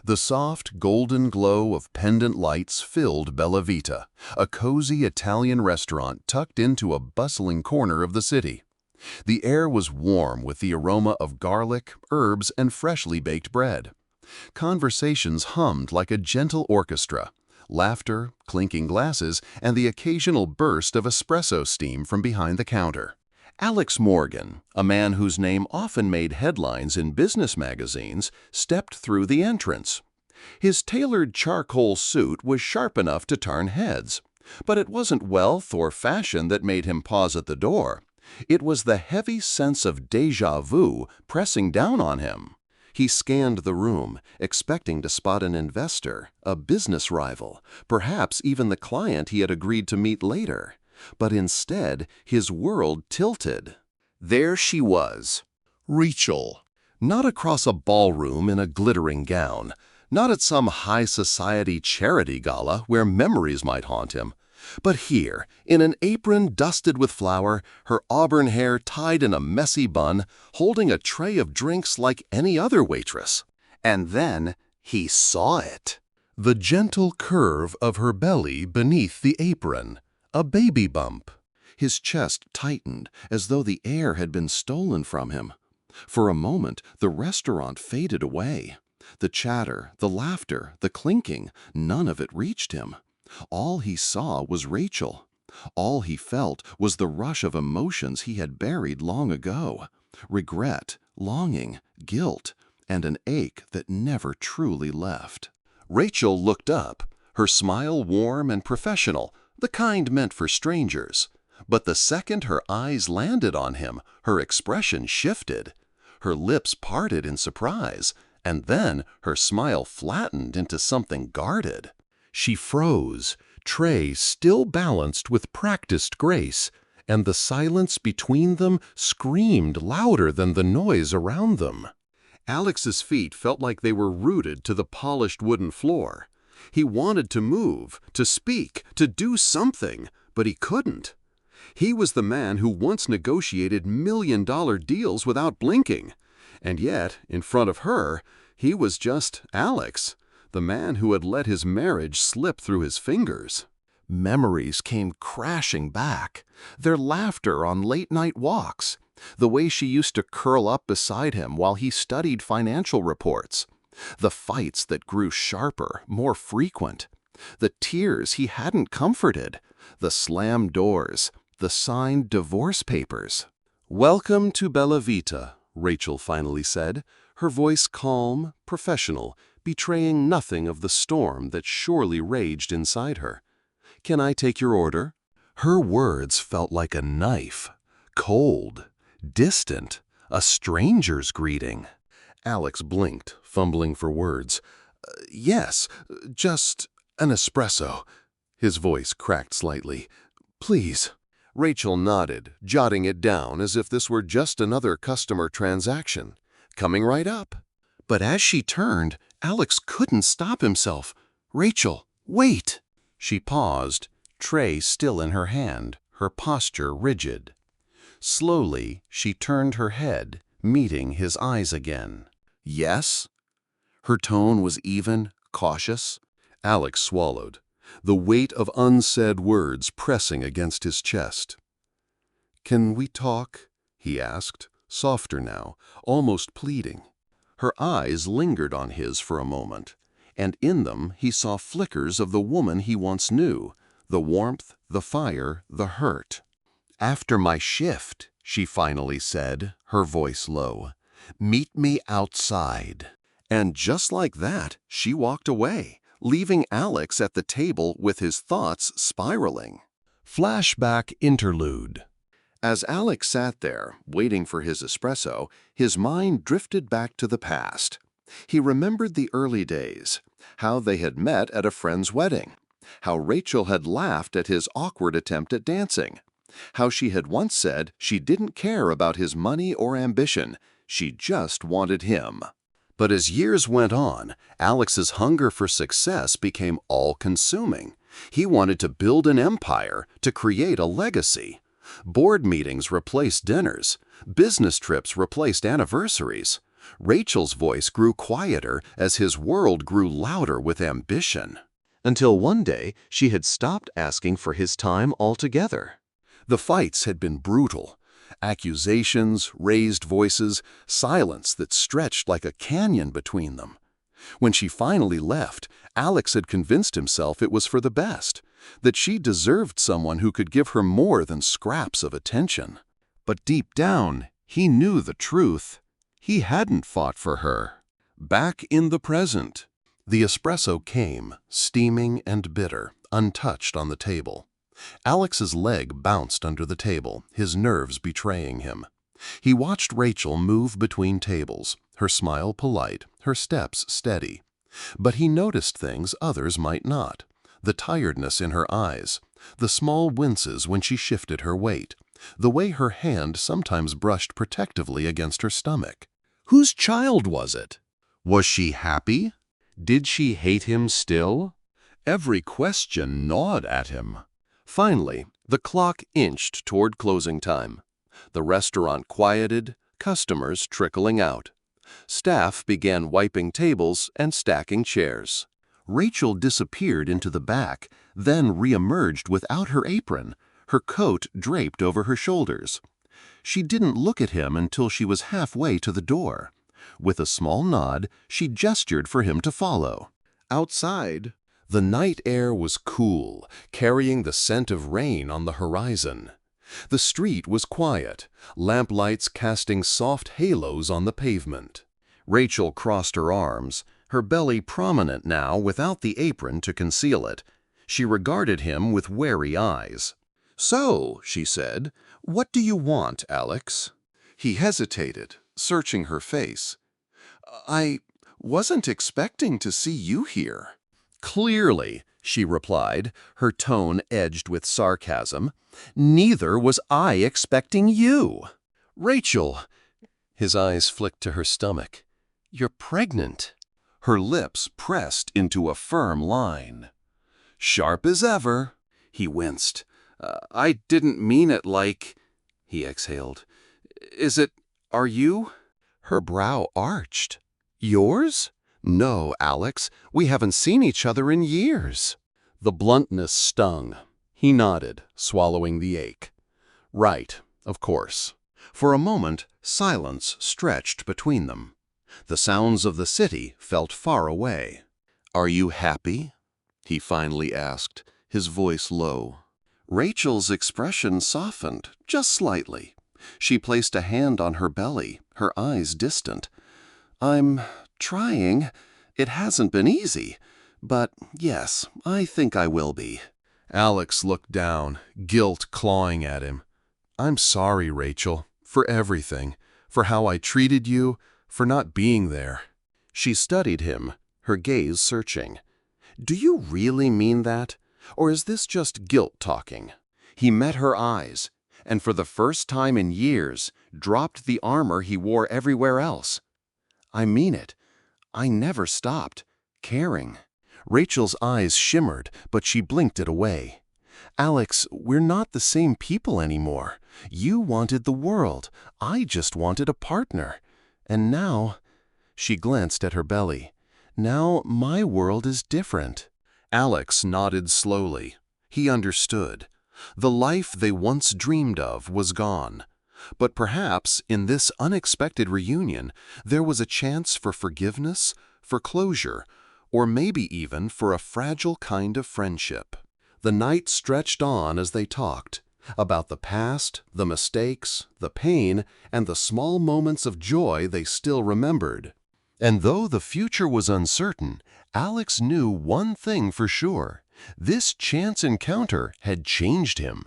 The soft, golden glow of pendant lights filled Bella Vita, a cozy Italian restaurant tucked into a bustling corner of the city. The air was warm with the aroma of garlic, herbs, and freshly baked bread. Conversations hummed like a gentle orchestra, laughter, clinking glasses, and the occasional burst of espresso steam from behind the counter. Alex Morgan, a man whose name often made headlines in business magazines, stepped through the entrance. His tailored charcoal suit was sharp enough to turn heads, but it wasn't wealth or fashion that made him pause at the door. It was the heavy sense of déjà vu pressing down on him. He scanned the room, expecting to spot an investor, a business rival, perhaps even the client he had agreed to meet later. But instead, his world tilted. There she was, Rachel. Not across a ballroom in a glittering gown, not at some high society charity gala where memories might haunt him, but here, in an apron dusted with flour, her auburn hair tied in a messy bun, holding a tray of drinks like any other waitress. And then he saw it. The gentle curve of her belly beneath the apron. A baby bump. His chest tightened as though the air had been stolen from him. For a moment, the restaurant faded away. The chatter, the laughter, the clinking, none of it reached him. All he saw was Rachel. All he felt was the rush of emotions he had buried long ago. Regret, longing, guilt, and an ache that never truly left. Rachel looked up, her smile warm and professional, the kind meant for strangers. But the second her eyes landed on him, her expression shifted. Her lips parted in surprise, and then her smile flattened into something guarded. She froze, tray still balanced with practiced grace, and the silence between them screamed louder than the noise around them. Alex's feet felt like they were rooted to the polished wooden floor. He wanted to move, to speak, to do something, but he couldn't. He was the man who once negotiated million-dollar deals without blinking. And yet, in front of her, he was just Alex, the man who had let his marriage slip through his fingers. Memories came crashing back. Their laughter on late-night walks. The way she used to curl up beside him while he studied financial reports. The fights that grew sharper, more frequent. The tears he hadn't comforted. The slammed doors. The signed divorce papers. "Welcome to Bella Vita," Rachel finally said, her voice calm, professional, betraying nothing of the storm that surely raged inside her. "Can I take your order?" Her words felt like a knife. Cold, distant, a stranger's greeting. Alex blinked, fumbling for words. Yes, just an espresso." His voice cracked slightly. "Please." Rachel nodded, jotting it down as if this were just another customer transaction. "Coming right up." But as she turned, Alex couldn't stop himself. "Rachel, wait!" She paused, tray still in her hand, her posture rigid. Slowly, she turned her head, meeting his eyes again. "Yes?" Her tone was even, cautious. Alex swallowed, the weight of unsaid words pressing against his chest. "Can we talk?" he asked, softer now, almost pleading. Her eyes lingered on his for a moment, and in them he saw flickers of the woman he once knew, the warmth, the fire, the hurt. "After my shift," she finally said, her voice low. "Meet me outside." And just like that, she walked away, leaving Alex at the table with his thoughts spiraling. Flashback interlude. As Alex sat there, waiting for his espresso, his mind drifted back to the past. He remembered the early days, how they had met at a friend's wedding, how Rachel had laughed at his awkward attempt at dancing, how she had once said she didn't care about his money or ambition, she just wanted him. But as years went on, Alex's hunger for success became all-consuming. He wanted to build an empire, to create a legacy. Board meetings replaced dinners. Business trips replaced anniversaries. Rachel's voice grew quieter as his world grew louder with ambition. Until one day, she had stopped asking for his time altogether. The fights had been brutal. Accusations, raised voices, silence that stretched like a canyon between them. When she finally left, Alex had convinced himself it was for the best, that she deserved someone who could give her more than scraps of attention. But deep down, he knew the truth. He hadn't fought for her. Back in the present, the espresso came, steaming and bitter, untouched on the table. Alex's leg bounced under the table, his nerves betraying him. He watched Rachel move between tables, her smile polite, her steps steady. But he noticed things others might not. The tiredness in her eyes, the small winces when she shifted her weight, the way her hand sometimes brushed protectively against her stomach. Whose child was it? Was she happy? Did she hate him still? Every question gnawed at him. Finally, the clock inched toward closing time. The restaurant quieted, customers trickling out. Staff began wiping tables and stacking chairs. Rachel disappeared into the back, then reemerged without her apron, her coat draped over her shoulders. She didn't look at him until she was halfway to the door. With a small nod, she gestured for him to follow. Outside, the night air was cool, carrying the scent of rain on the horizon. The street was quiet, lamplights casting soft halos on the pavement. Rachel crossed her arms, her belly prominent now without the apron to conceal it. She regarded him with wary eyes. "So," she said, "what do you want, Alex?" He hesitated, searching her face. "I wasn't expecting to see you here." "Clearly," she replied, her tone edged with sarcasm, "neither was I expecting you." "Rachel," his eyes flicked to her stomach, "you're pregnant." Her lips pressed into a firm line. "Sharp as ever." He winced. I didn't mean it like," he exhaled. Are you?" Her brow arched. "Yours? No, Alex, we haven't seen each other in years." The bluntness stung. He nodded, swallowing the ache. "Right, of course." For a moment, silence stretched between them. The sounds of the city felt far away. "Are you happy?" he finally asked, his voice low. Rachel's expression softened, just slightly. She placed a hand on her belly, her eyes distant. "I'm trying. It hasn't been easy. But yes, I think I will be." Alex looked down, guilt clawing at him. "I'm sorry, Rachel, for everything, for how I treated you, for not being there." She studied him, her gaze searching. "Do you really mean that? Or is this just guilt talking?" He met her eyes, and for the first time in years, dropped the armor he wore everywhere else. "I mean it. I never stopped caring." Rachel's eyes shimmered, but she blinked it away. "Alex, we're not the same people anymore. You wanted the world. I just wanted a partner. And now," she glanced at her belly, "now my world is different." Alex nodded slowly. He understood. The life they once dreamed of was gone. But perhaps in this unexpected reunion, there was a chance for forgiveness, for closure, or maybe even for a fragile kind of friendship. The night stretched on as they talked, about the past, the mistakes, the pain, and the small moments of joy they still remembered. And though the future was uncertain, Alex knew one thing for sure. This chance encounter had changed him.